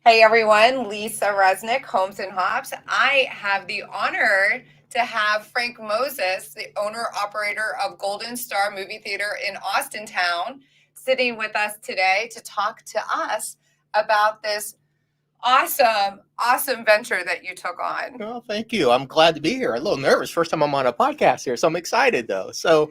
Hey everyone, Lisa Resnick, Homes and Hops. I have the honor to have Frank Moses, the owner operator of Golden Star Movie Theater in Austintown, sitting with us today to talk to us about this awesome venture that you took on. Well, thank you. I'm glad to be here. A little nervous. First time I'm on a podcast here, so I'm excited though. It's Yeah.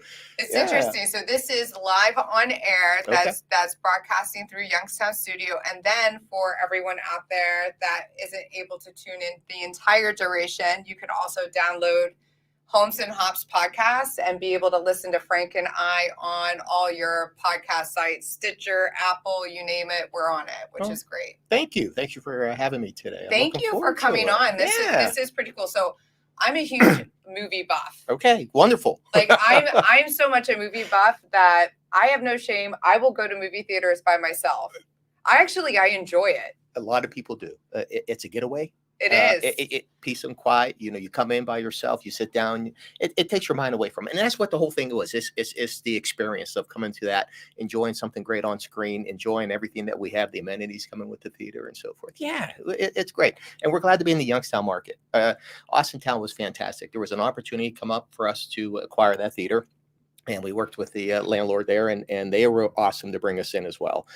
interesting. So this is live on air. Okay. That's broadcasting through Youngstown Studio, and then for everyone out there that isn't able to tune in the entire duration, you can also download Homes and Hops podcast and be able to listen to Frank and I on all your podcast sites, Stitcher, Apple, you name it, we're on it, which is great. Thank you. Thank you for having me today. Thank you for coming on. This is pretty cool. So I'm a huge movie buff. Okay, wonderful. Like I'm so much a movie buff that I have no shame. I will go to movie theaters by myself. I enjoy it. A lot of people do. It's a getaway. It is. It peace and quiet. You come in by yourself. You sit down. It takes your mind away from it, and that's what the whole thing was. It's the experience of coming to that, enjoying something great on screen, enjoying everything that we have, the amenities coming with the theater and so forth. Yeah, it's great, and we're glad to be in the Youngstown market. Austintown was fantastic. There was an opportunity come up for us to acquire that theater. And we worked with the landlord there, and they were awesome to bring us in as well.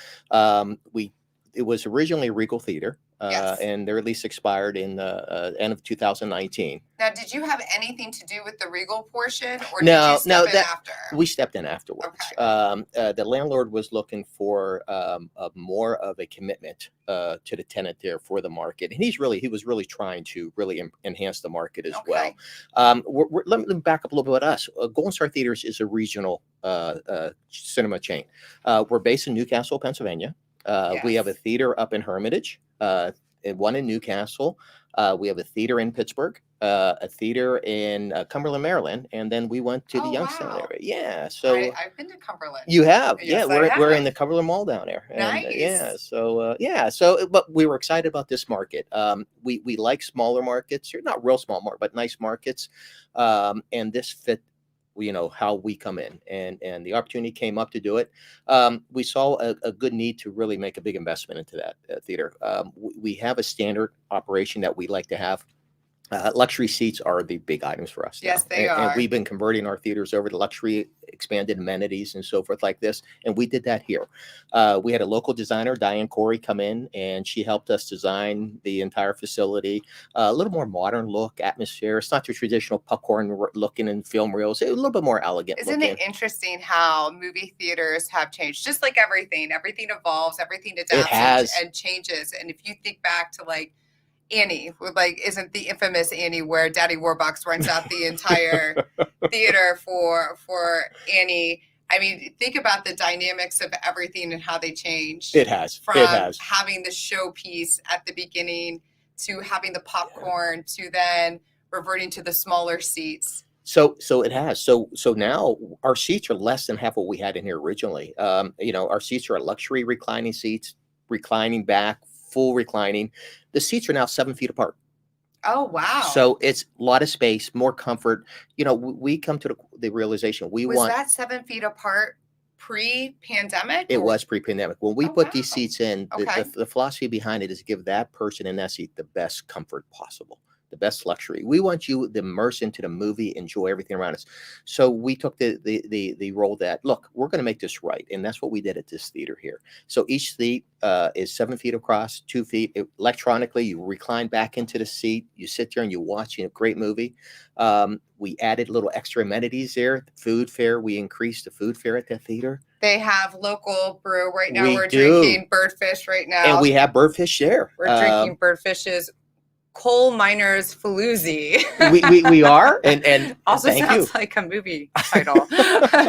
It was originally Regal Theater, Yes. and their lease expired in the end of 2019. Now, did you have anything to do with the Regal portion, or No, did you step in after? We stepped in afterwards. Okay. The landlord was looking for more of a commitment to the tenant there for the market, and he was really trying to really enhance the market as well. Let me back up a little bit about us. Golden Star Theaters is a regional cinema chain. We're based in Newcastle, Pennsylvania. We have a theater up in Hermitage, and one in Newcastle. We have a theater in Pittsburgh, a theater in Cumberland, Maryland, and then we went to the Youngstown area. Yeah, so I've been to Cumberland. You have, yes, we're in the Cumberland Mall down there. Nice. But we were excited about this market. We like smaller markets, or not real small but nice markets, and this fit how we come in, and the opportunity came up to do it. We saw a good need to really make a big investment into that theater. We have a standard operation that we like to have. Luxury seats are the big items for us. Yes, they are. And we've been converting our theaters over to luxury expanded amenities and so forth like this. And we did that here. We had a local designer, Diane Corey, come in, and she helped us design the entire facility. A little more modern look, atmosphere. It's not the traditional popcorn looking and film reels. A little bit more elegant. Isn't it interesting how movie theaters have changed? Just like everything evolves, everything adapts and changes. And if you think back to Annie, isn't the infamous Annie where Daddy Warbucks rents out the entire theater for Annie? I mean, think about the dynamics of everything and how they changed. It has. From having the showpiece at the beginning to having the popcorn to then reverting to the smaller seats. So it has. So now our seats are less than half what we had in here originally. Our seats are luxury reclining seats, reclining back, full reclining. The seats are now 7 feet apart. Oh, wow. So it's a lot of space, more comfort. We come to the realization was that 7 feet apart pre-pandemic? It was pre-pandemic. When we put these seats in, the philosophy behind it is to give that person in that seat the best comfort possible, the best luxury. We want you to immerse into the movie, enjoy everything around us. So we took the role that, look, we're going to make this right. And that's what we did at this theater here. So each seat is 7 feet across, 2 feet. Electronically, you recline back into the seat. You sit there and you watch a great movie. We added little extra amenities there. The food fare, we increased the food fare at that theater. They have local brew right now. We're drinking Birdfish right now. And we have Birdfish there. We're drinking Birdfish's Coal Miners Faloozy. we are, and also thank sounds you. like a movie title.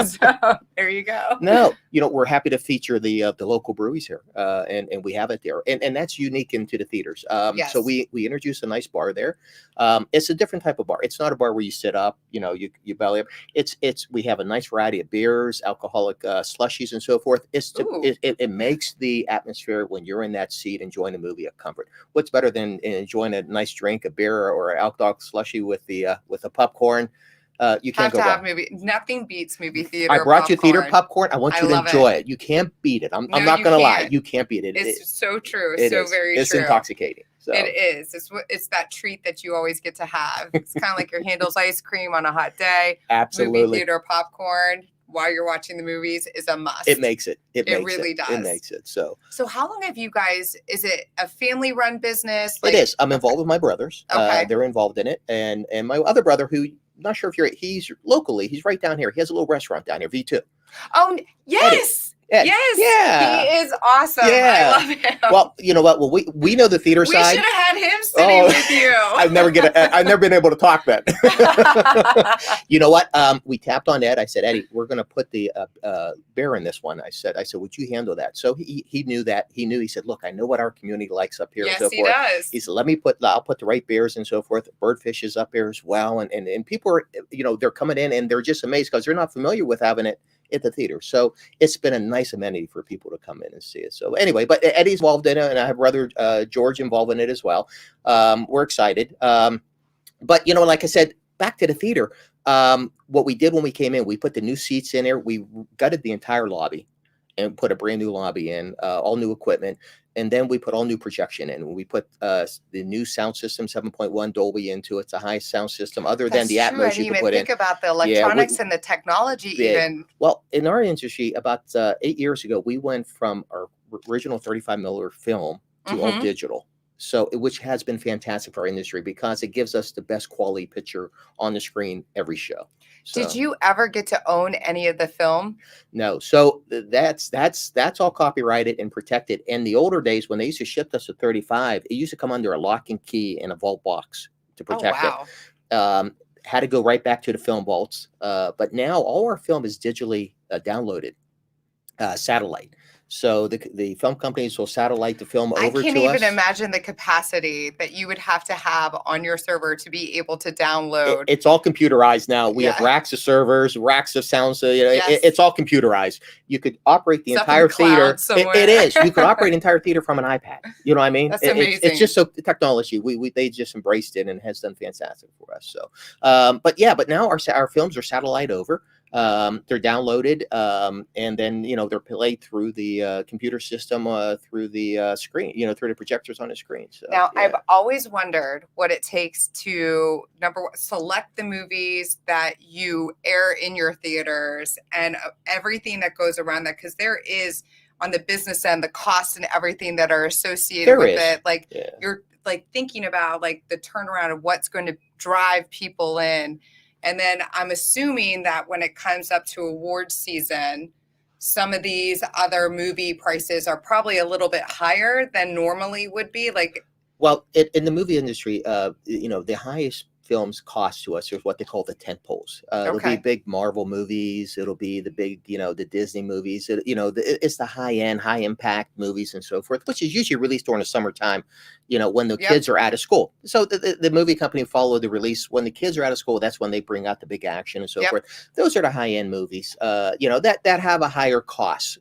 So there you go. No, we're happy to feature the local breweries here, and we have it there, and that's unique into the theaters. Yes. So we introduced a nice bar there. It's a different type of bar. It's not a bar where you sit up, you belly up. We have a nice variety of beers, alcoholic slushies, and so forth. It makes the atmosphere when you're in that seat enjoying the movie a comfort. What's better than enjoying a nice drink, a beer or an alcoholic slushie with the popcorn? You can't go wrong. Nothing beats movie theater. I brought you theater popcorn. I want you to enjoy it. You can't beat it. I'm not going to lie. You can't beat it. It's so true. Very true. It's intoxicating. So. It is. It's that treat that you always get to have. It's kind of like your Handel's ice cream on a hot day. Absolutely. Movie theater popcorn while you're watching the movies is a must. It makes it. It really does. It makes it. So how long have you guys, is it a family run business? It is. I'm involved with my brothers. Okay. They're involved in it. And my other brother, who, not sure if he's locally, he's right down here. He has a little restaurant down here, V2. Oh, yes. Ed. Yes. Yeah. He is awesome. Yeah. I love him. Well, you know what? Well, we know the theater side. We should have had him sitting with you. I've never been able to talk then. You know what? We tapped on Ed. I said, Eddie, we're going to put the bear in this one. I said, would you handle that? So he knew that. He said, look, I know what our community likes up here. Yes, and so forth. Does. He said, I'll put the right bears and so forth. Birdfish is up there as well. And people are, they're coming in and they're just amazed because they're not familiar with having it at the theater. So it's been a nice amenity for people to come in and see it. So anyway, but Eddie's involved in it, and I have brother George involved in it as well. We're excited. But like I said, back to the theater. What we did when we came in, we put the new seats in there. We gutted the entire lobby and put a brand new lobby in, all new equipment. And then we put all new projection in. We put the new sound system, 7.1 Dolby into it. It's the highest sound system other than the Atmos you can put in. I didn't even think about the electronics and the technology even. Well, in our industry, about 8 years ago, we went from our original 35mm film to all digital. So, which has been fantastic for our industry because it gives us the best quality picture on the screen every show. So, did you ever get to own any of the film? No. So that's all copyrighted and protected. In the older days, when they used to ship us a 35, it used to come under a lock and key in a vault box to protect it. Had to go right back to the film vaults. But now all our film is digitally downloaded, satellite. So the film companies will satellite the film over to us. I can't even imagine the capacity that you would have to have on your server to be able to download. It's all computerized now. We have racks of servers, racks of sounds. It's all computerized. You could operate the entire theater. It is. You could operate the entire theater from an iPad. You know what I mean? That's amazing. It's just so technology. They just embraced it and has done fantastic for us. So, but now our films are satellite over. They're downloaded, and then they're played through the computer system, through the screen, through the projectors on the screen. So now, I've always wondered what it takes to select the movies that you air in your theaters and everything that goes around that, because there is on the business end the costs and everything that are associated with it. You're thinking about the turnaround of what's going to drive people in. And then I'm assuming that when it comes up to award season, some of these other movie prices are probably a little bit higher than normally would be. Well, in the movie industry, the highest films cost to us is what they call the tent poles. It'll be big Marvel movies. It'll be the big, the Disney movies. It's the high end, high impact movies and so forth, which is usually released during the summertime, when the kids are out of school. So the movie company follow the release when the kids are out of school. That's when they bring out the big action and so forth. Those are the high end movies, that have a higher cost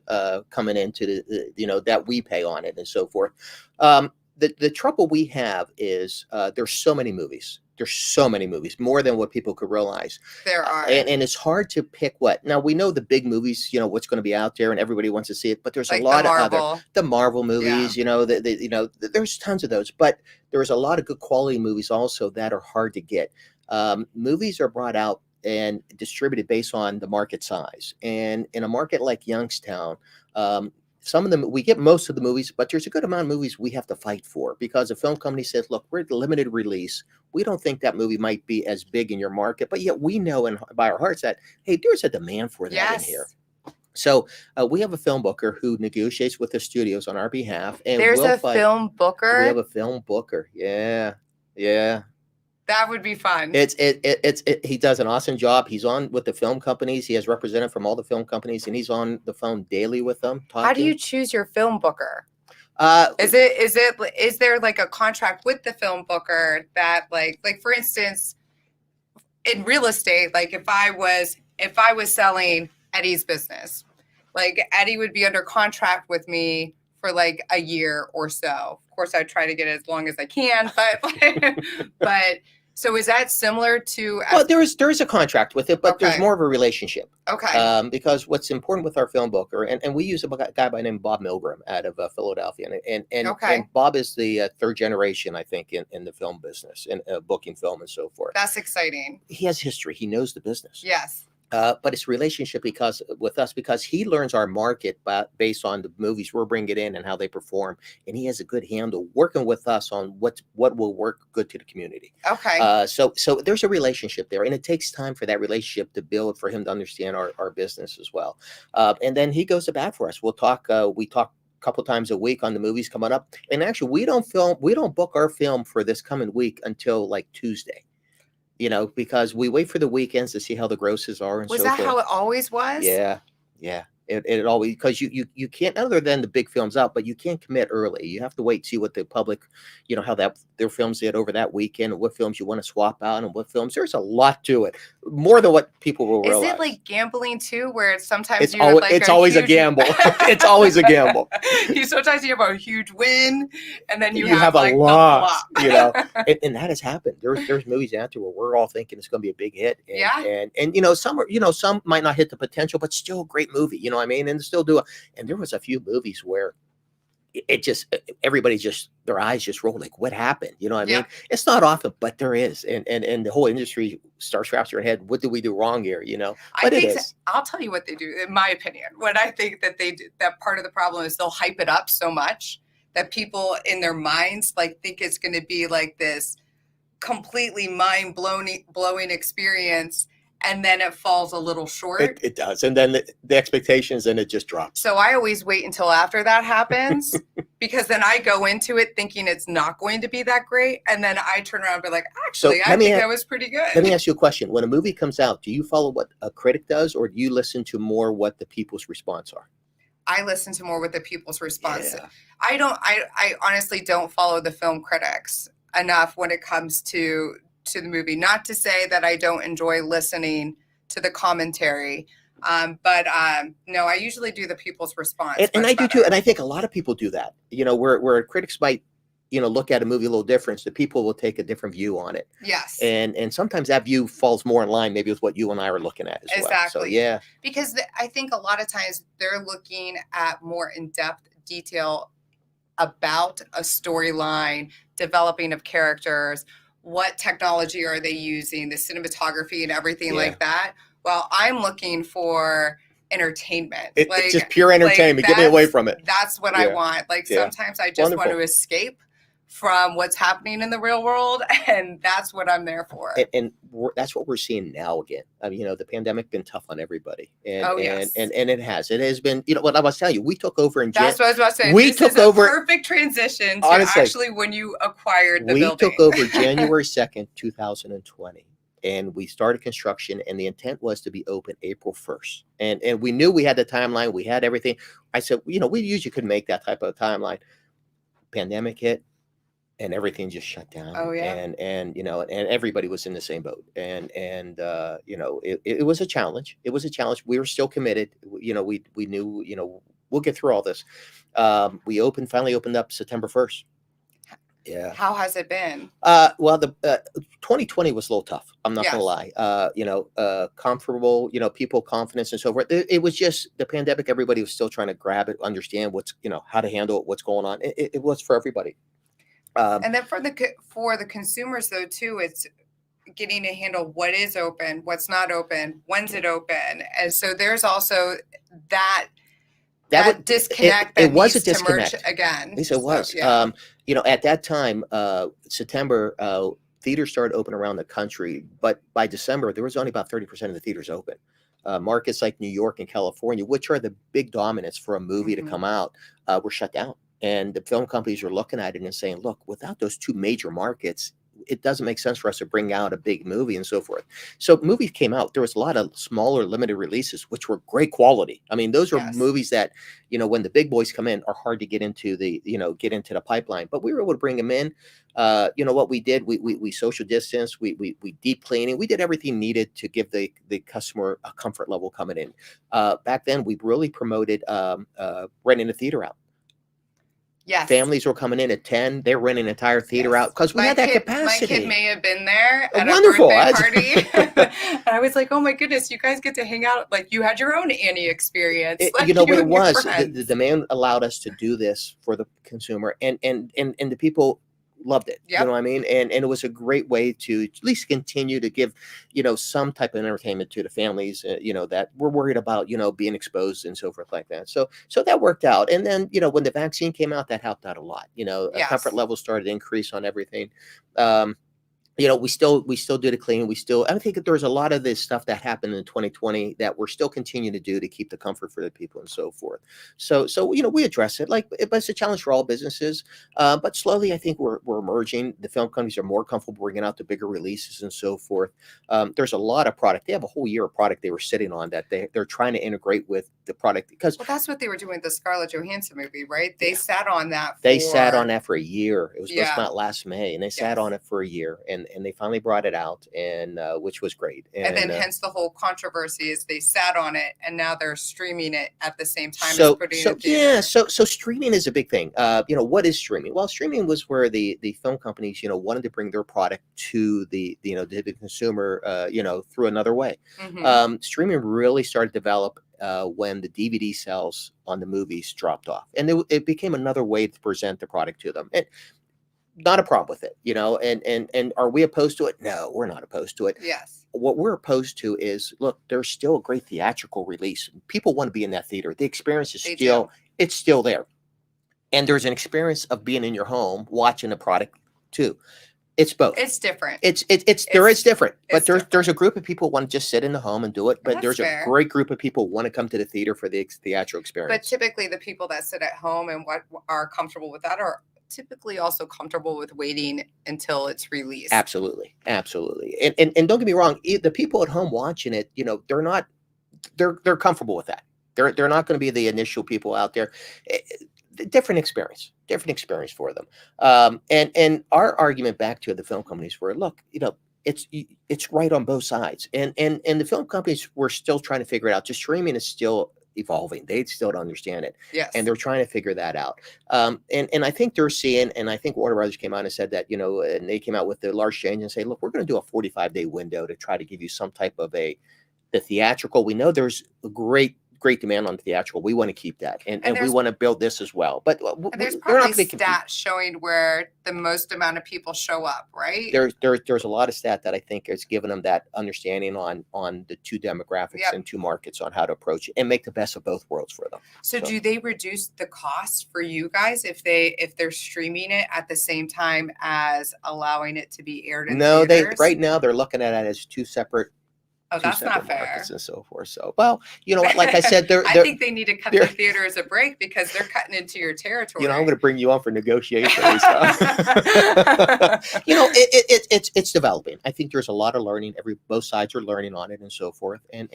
coming into the, that we pay on it and so forth. The trouble we have is there's so many movies. There's so many movies, more than what people could realize. There are. And it's hard to pick what. Now, we know the big movies, what's going to be out there and everybody wants to see it, but there's a lot of the Marvel movies, there's tons of those, but there's a lot of good quality movies also that are hard to get. Movies are brought out and distributed based on the market size. And in a market like Youngstown, some of them, we get most of the movies, but there's a good amount of movies we have to fight for because the film company says, look, we're at the limited release. We don't think that movie might be as big in your market, but yet we know by our hearts that, hey, there's a demand for that in here. So we have a film booker who negotiates with the studios on our behalf. And there's a film booker? We have a film booker. Yeah. That would be fun. He does an awesome job. He's on with the film companies. He has representative from all the film companies, and he's on the phone daily with them. Talking. How do you choose your film booker? Is there a contract with the film booker that like for instance, in real estate, if I was selling Eddie's business, Eddie would be under contract with me for a year or so. Of course, I try to get it as long as I can, but So is that similar to? Well, there is a contract with it, but okay. There's more of a relationship. Okay. Because what's important with our film booker, and we use a guy by the name of Bob Milgram out of Philadelphia, and Bob is the third generation, I think, in the film business, in booking film and so forth. That's exciting. He has history. He knows the business. Yes. But it's relationship with us because he learns our market based on the movies we're bringing in and how they perform, and he has a good handle working with us on what will work good to the community. Okay. So there's a relationship there, and it takes time for that relationship to build, for him to understand our business as well. And then he goes to bat for us. We talk a couple times a week on the movies coming up, and actually we don't book our film for this coming week until like Tuesday. Because we wait for the weekends to see how the grosses are and so forth. Was that how it always was? Yeah. It always, because you can't, other than the big films out, but you can't commit early. You have to wait, see what the public, how their films did over that weekend, and what films you want to swap out, and what films. There's a lot to it, more than what people will realize. Is it like gambling too, where sometimes it's always a gamble? It's always a gamble. Sometimes you have a huge win, and then you have like a loss. And that has happened. There's movies out there where we're all thinking it's going to be a big hit, and some might not hit the potential, but still a great movie. You know what I mean? And still do it. And there was a few movies where everybody their eyes just roll like, what happened? You know what I mean? It's not often, but there is. And the whole industry starts scratching their head. What did we do wrong here? But it is. I'll tell you what they do, in my opinion. What I think that they do, that part of the problem is they'll hype it up so much that people in their minds think it's going to be like this completely mind-blowing experience. And then it falls a little short. It does. And then the expectations, and it just drops. So I always wait until after that happens because then I go into it thinking it's not going to be that great. And then I turn around and be like, actually, I think that was pretty good. Let me ask you a question. When a movie comes out, do you follow what a critic does, or do you listen to more what the people's response are? I listen to more what the people's response. Yeah. I honestly don't follow the film critics enough when it comes to the movie. Not to say that I don't enjoy listening to the commentary, but no, I usually do the people's response. And I do too, and I think a lot of people do that. Where critics might, look at a movie a little different, so people will take a different view on it. Yes. And sometimes that view falls more in line maybe with what you and I are looking at as well. Exactly. So, yeah. Because I think a lot of times they're looking at more in-depth detail about a storyline, developing of characters, what technology are they using, the cinematography and everything like that. Well, I'm looking for entertainment. It's just pure entertainment. Get me away from it. That's what I want. Sometimes I just want to escape from what's happening in the real world, and that's what I'm there for. And that's what we're seeing now again. I mean, the pandemic been tough on everybody, and it has been. What I was telling you, we took over in That's what I was about to say. We took over. Perfect transition to actually when you acquired the building. We took over January 2nd, 2020. And we started construction, and the intent was to be open April 1st. And we knew we had the timeline, we had everything. I said, we usually could make that type of timeline. Pandemic hit, and everything just shut down. Oh yeah. And everybody was in the same boat. And it was a challenge. It was a challenge. We were still committed. We knew, we'll get through all this. We finally opened up September 1st. Yeah. How has it been? Well, the 2020 was a little tough. I'm not gonna lie. Comfortable, people confidence and so forth. It was just the pandemic. Everybody was still trying to grab it, understand what's, how to handle it, what's going on. It was for everybody. And then for the consumers though too, it's getting to handle what is open, what's not open, when's it open, and so there's also that disconnect. It was a disconnect again. At least it was. Yeah. At that time, September, theaters started open around the country, but by December, there was only about 30% of the theaters open. Markets like New York and California, which are the big dominants for a movie to come out, were shut down. And the film companies were looking at it and saying, look, without those two major markets, it doesn't make sense for us to bring out a big movie and so forth. So movies came out. There was a lot of smaller limited releases, which were great quality. I mean, those are movies that, when the big boys come in, are hard to get into the pipeline. But we were able to bring them in. What we did, we social distance, we deep cleaning. We did everything needed to give the customer a comfort level coming in. Back then, we really promoted renting the theater out. Yes. Families were coming in at 10. They're renting an entire theater out because we had that capacity. My kid may have been there at wonderful. a birthday party. And I was like, oh my goodness, you guys get to hang out. Like you had your own Annie experience. What it was, the demand allowed us to do this for the consumer, and the people loved it. Yep. You know what I mean? And it was a great way to at least continue to give, some type of entertainment to the families, that were worried about, being exposed and so forth like that. So that worked out. And then, when the vaccine came out, that helped out a lot. Yes. Comfort levels started to increase on everything. We still do the cleaning. I think that there's a lot of this stuff that happened in 2020 that we're still continuing to do to keep the comfort for the people and so forth. So we address it but it's a challenge for all businesses. But slowly, I think we're emerging. The film companies are more comfortable bringing out the bigger releases and so forth. There's a lot of product. They have a whole year of product they were sitting on that they're trying to integrate with the product because that's what they were doing with the Scarlett Johansson movie, right? They sat on that. They sat on that for a year. It was supposed to come out last May, and they sat on it for a year, and they finally brought it out, and which was great. And then hence the whole controversy is they sat on it, and now they're streaming it at the same time as putting it in theater. So streaming is a big thing. What is streaming? Well, streaming was where the film companies, wanted to bring their product to the consumer, through another way. Mm-hmm. Streaming really started to develop when the DVD sales on the movies dropped off, and it became another way to present the product to them. And not a problem with it, and are we opposed to it? No, we're not opposed to it. Yes. What we're opposed to is, look, there's still a great theatrical release. People want to be in that theater. The experience is it's still there. And there's an experience of being in your home watching a product too. It's both. It's different. It's different. But there's a group of people who want to just sit in the home and do it. But there's a great group of people who want to come to the theater for the theatrical experience. But typically the people that sit at home and what are comfortable with that are typically also comfortable with waiting until it's released. Absolutely. And don't get me wrong, the people at home watching it, they're comfortable with that. They're not going to be the initial people out there. Different experience for them. And our argument back to the film companies were, look, it's right on both sides. And the film companies were still trying to figure it out. Just streaming is still evolving. They still don't understand it. Yes. And they're trying to figure that out. And I think they're seeing, and I think Warner Brothers came out and said that, and they came out with the large change and say, look, we're going to do a 45-day window to try to give you some type of the theatrical. We know there's a great demand on theatrical. We want to keep that, and we want to build this as well. But there's probably stats showing where the most amount of people show up, right? There's a lot of stat that I think is giving them that understanding on the two demographics and two markets on how to approach it and make the best of both worlds for them. So do they reduce the cost for you guys if they're streaming it at the same time as allowing it to be aired in theaters? Right now they're looking at it as two separate. Oh, that's not fair. And so forth. So, well, like I said, I think they need to cut the theaters a break because they're cutting into your territory. I'm going to bring you on for negotiations. It's developing. I think there's a lot of learning. Both sides are learning on it and so forth. And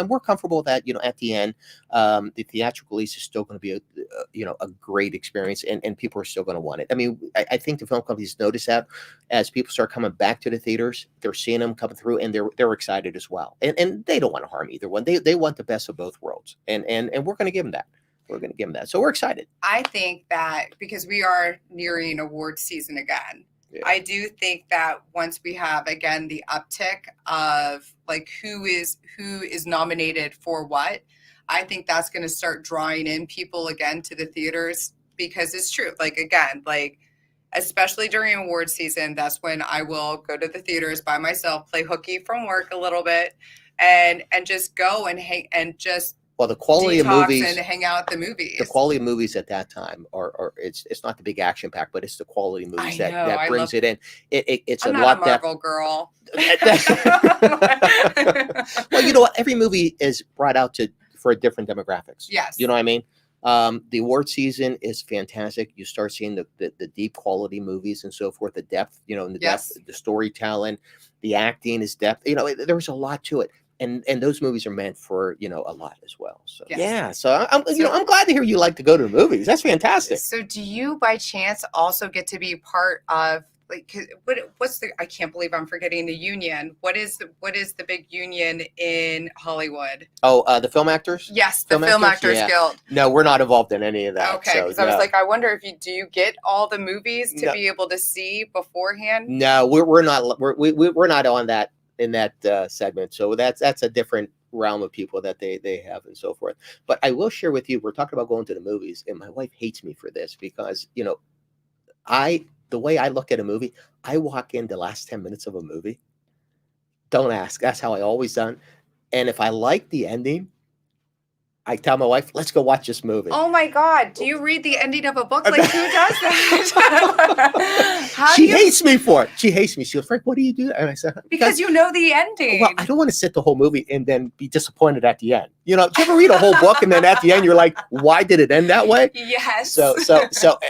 we're comfortable that, at the end, the theatrical release is still going to be a great experience and people are still going to want it. I mean, I think the film companies notice that as people start coming back to the theaters, they're seeing them coming through and they're excited as well. And they don't want to harm either one. They want the best of both worlds. And we're going to give them that. So we're excited. I think that because we are nearing award season again, I do think that once we have, again, the uptick of like who is nominated for what, I think that's going to start drawing in people again to the theaters because it's true. Like, again, especially during award season, that's when I will go to the theaters by myself, play hooky from work a little bit, and just go and hang and just the quality of movies and hang out at the movies. The quality of movies at that time are it's not the big action pack, but it's the quality of movies that brings it in. It's I'm a not lot a Marvel girl. Well, every movie is brought out for different demographics. Yes. You know what I mean? The award season is fantastic. You start seeing the deep quality movies and so forth, the depth, the depth, the storytelling, the acting is depth. There's a lot to it. And those movies are meant for, a lot as well. So, So I'm glad to hear you like to go to the movies. That's fantastic. So do you by chance also get to be part of like what's the, I can't believe I'm forgetting the union. What is the big union in Hollywood? Oh, the film actors? Yes, the Film Actors yeah. Guild. No, we're not involved in any of that. Okay, because I was like, I wonder if you get all the movies to be able to see beforehand? No, we're not on that in that segment. So that's a different realm of people that they have and so forth. But I will share with you, we're talking about going to the movies, and my wife hates me for this because, the way I look at a movie, I walk in the last 10 minutes of a movie. Don't ask. That's how I always done. And if I like the ending, I tell my wife, let's go watch this movie. Oh my God. Do you read the ending of a book? Like, who does that? She hates me for it. She hates me. She goes, Frank, what do you do? And I said, because you know the ending. Well, I don't want to sit the whole movie and then be disappointed at the end. Do you ever read a whole book and then at the end you're like, why did it end that way? Yes. So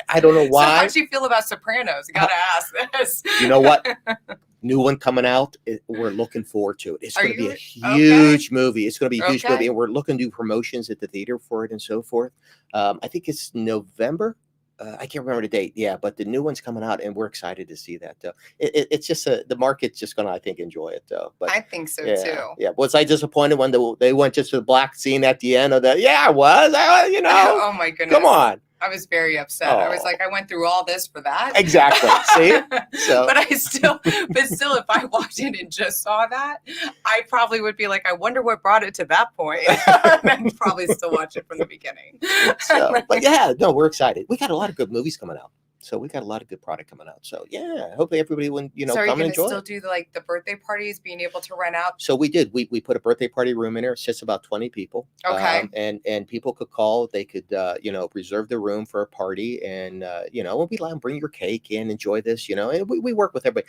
I don't know why. So how do you feel about Sopranos? You gotta ask this. You know what? New one coming out. We're looking forward to it. It's going to be a huge movie. It's going to be a huge movie, and we're looking to do promotions at the theater for it and so forth. I think it's November. I can't remember the date. Yeah, but the new one's coming out, and we're excited to see that. Though it's just the market's just going to, I think, enjoy it. Though. But I think so too. Yeah. Was I disappointed when they went just to the black scene at the end of that? Yeah, I was. Oh my goodness. Come on. I was very upset. I was like, I went through all this for that. Exactly. See? So. But still, if I walked in and just saw that, I probably would be like, I wonder what brought it to that point. I'd probably still watch it from the beginning. But yeah, no, we're excited. We got a lot of good movies coming out. So we got a lot of good product coming out. So yeah, hopefully everybody will, so come and enjoy. So are you still do the birthday parties, being able to rent out? So we did. We put a birthday party room in there. It sits about 20 people. Okay. And people could call. They could reserve the room for a party, and we'll be like, bring your cake in, enjoy this. And we work with everybody.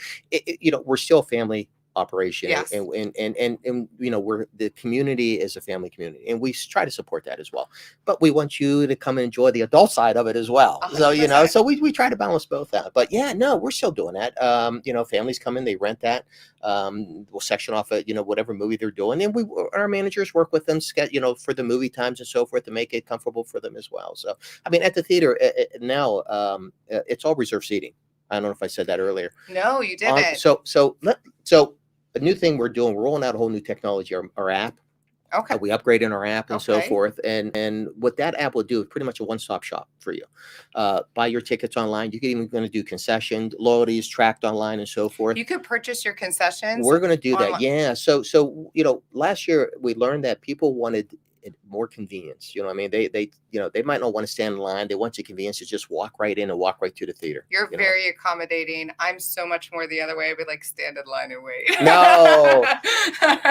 We're still a family operation. Yes. And we're the community is a family community, and we try to support that as well. But we want you to come and enjoy the adult side of it as well. 100%. So we try to balance both out. But yeah, no, we're still doing that. Families come in, they rent that. We'll section off whatever movie they're doing, and our managers work with them, for the movie times and so forth to make it comfortable for them as well. So I mean, at the theater now, it's all reserved seating. I don't know if I said that earlier. No, you didn't. So a new thing we're doing, we're rolling out a whole new technology, our app. Okay. We upgraded our app and so forth. And what that app will do is pretty much a one-stop shop for you. Buy your tickets online. You can even going to do concessions, loyalty is tracked online and so forth. You could purchase your concessions. We're going to do that. Yeah. So last year we learned that people wanted more convenience. They might not want to stand in line. They want the convenience to just walk right in and walk right to the theater. You're very accommodating. I'm so much more the other way. I'd be like, stand in line and wait. No.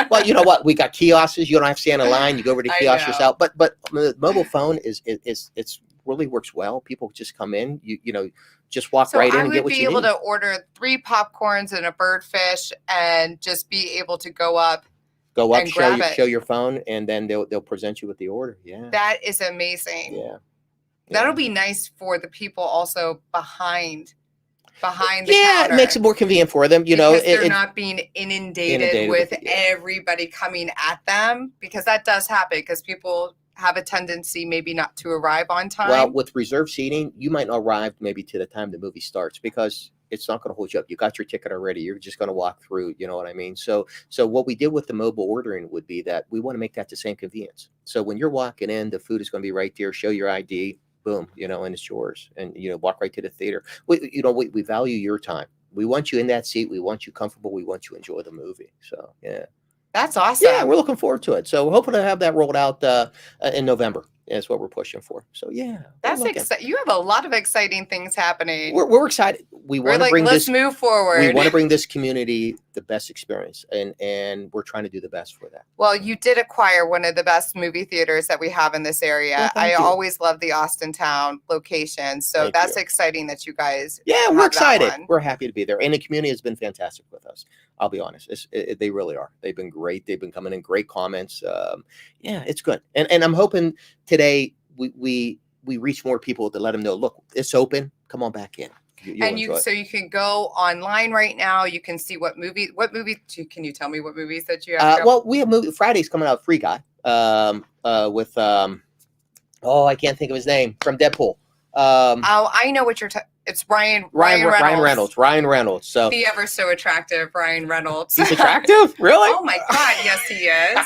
Well, you know what? We got kiosks. You don't have to stand in line. You go over to the kiosk yourself. But the mobile phone it's really works well. People just come in. Just walk right in and get what you need. I would be able to order 3 popcorns and a birdfish and just be able to go up, show your phone, and then they'll present you with the order. Yeah, that is amazing. Yeah. That'll be nice for the people also behind the counter. It makes it more convenient for them. Because they're not being inundated with everybody coming at them, because that does happen, because people have a tendency maybe not to arrive on time. Well, with reserved seating, you might not arrive maybe to the time the movie starts, because it's not going to hold you up. You got your ticket already. You're just going to walk through. You know what I mean? So what we did with the mobile ordering would be that we want to make that the same convenience. So when you're walking in, the food is going to be right there. Show your ID, boom, and it's yours. And walk right to the theater. We value your time. We want you in that seat. We want you comfortable. We want you to enjoy the movie. So yeah, that's awesome. Yeah, we're looking forward to it. So we're hoping to have that rolled out in November. Is what we're pushing for. So yeah, that's exciting. You have a lot of exciting things happening. We're excited. We want to bring let's move forward. We want to bring this community the best experience, and we're trying to do the best for that. Well, you did acquire one of the best movie theaters that we have in this area. Well, I always love the Austintown location. So that's exciting that you guys. Yeah, we're excited. We're happy to be there, and the community has been fantastic with us. I'll be honest. They really are. They've been great. They've been coming in great comments. Yeah, it's good. And I'm hoping today we reach more people to let them know, look, it's open. Come on back in. So you can go online right now. You can see what movie can you tell me what movies that you have? Well, we have Friday's coming out, Free Guy, with I can't think of his name, from Deadpool. I know what you're It's Ryan Reynolds. Ryan Reynolds. So the ever so attractive Ryan Reynolds. He's attractive? Really? Oh my God, yes he is.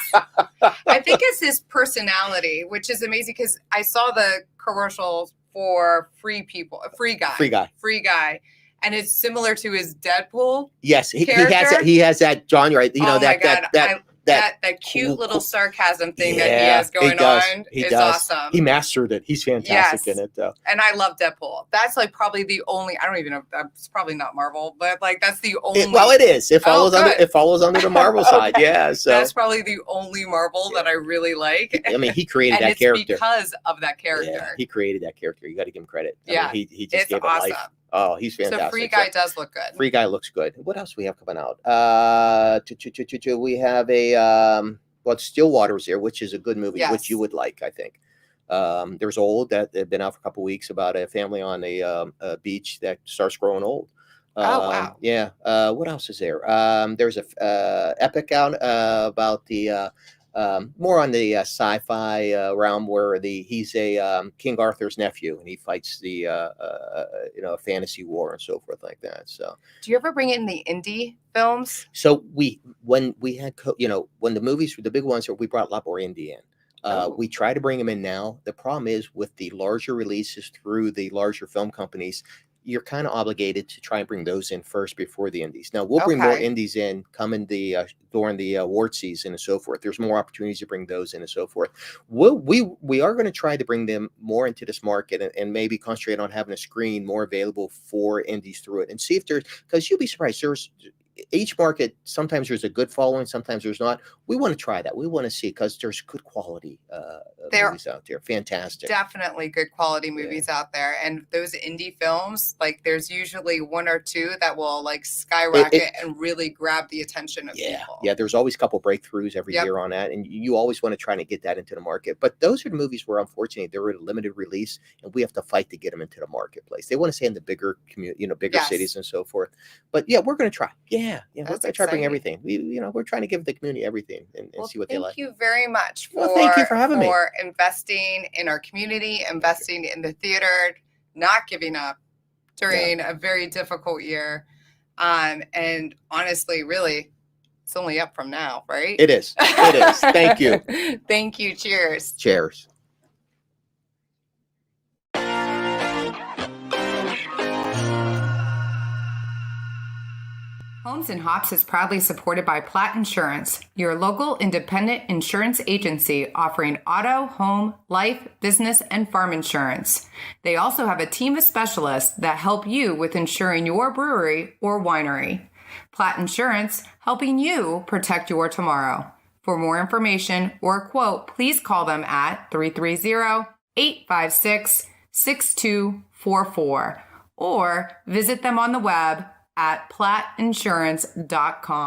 I think it's his personality, which is amazing because I saw the commercials for Free Guy. And it's similar to his Deadpool. Yes, he has that genre, right? You know, that cute little sarcasm thing that he has going on is awesome. He mastered it. He's fantastic in it, though. And I love Deadpool. That's like probably the only. I don't even know. That's probably not Marvel, but like that's the only. It is. It follows under the Marvel side. Yeah, so that's probably the only Marvel that I really like. I mean, he created that character because of that character. Yeah, he created that character. You got to give him credit. Yeah, I mean, he just gave it life. Oh, he's fantastic. So Free Guy does look good. Free Guy looks good. What else do we have coming out? We have Stillwater's here, which is a good movie, which you would like, I think. There's Old that had been out for a couple of weeks about a family on a beach that starts growing old. Wow. Yeah. What else is there? There's a epic out about the more on the sci-fi realm where he's a King Arthur's nephew and he fights the fantasy war and so forth like that. So do you ever bring in the indie films? So when the big ones we brought a lot more indie in. We try to bring them in now. The problem is with the larger releases through the larger film companies, you're kind of obligated to try and bring those in first before the indies. Now we'll bring more indies in during the award season and so forth. There's more opportunities to bring those in and so forth. We are going to try to bring them more into this market and maybe concentrate on having a screen more available for indies through it and see if because you'll be surprised. There's each market, sometimes there's a good following, sometimes there's not. We want to try that. We want to see because there's good quality movies out there. Fantastic. Definitely good quality movies out there. And those indie films, like there's usually one or two that will like skyrocket and really grab the attention of people. Yeah, there's always a couple breakthroughs every year on that. And you always want to try to get that into the market. But those are the movies where unfortunately they're in a limited release and we have to fight to get them into the marketplace. They want to stay in the bigger community, bigger cities and so forth. But yeah, we're going to try. Yeah, we're going to try to bring everything. We're trying to give the community everything and see what they like. Thank you very much thank you for having me. For investing in our community, investing in the theater, not giving up during a very difficult year. And honestly, really, it's only up from now, right? It is. It is. Thank you. Thank you. Cheers. Cheers. Homes and Hops is proudly supported by Platt Insurance, your local independent insurance agency offering auto, home, life, business, and farm insurance. They also have a team of specialists that help you with insuring your brewery or winery. Platt Insurance, helping you protect your tomorrow. For more information or a quote, please call them at 330-856-6244 or visit them on the web at plattinsurance.com.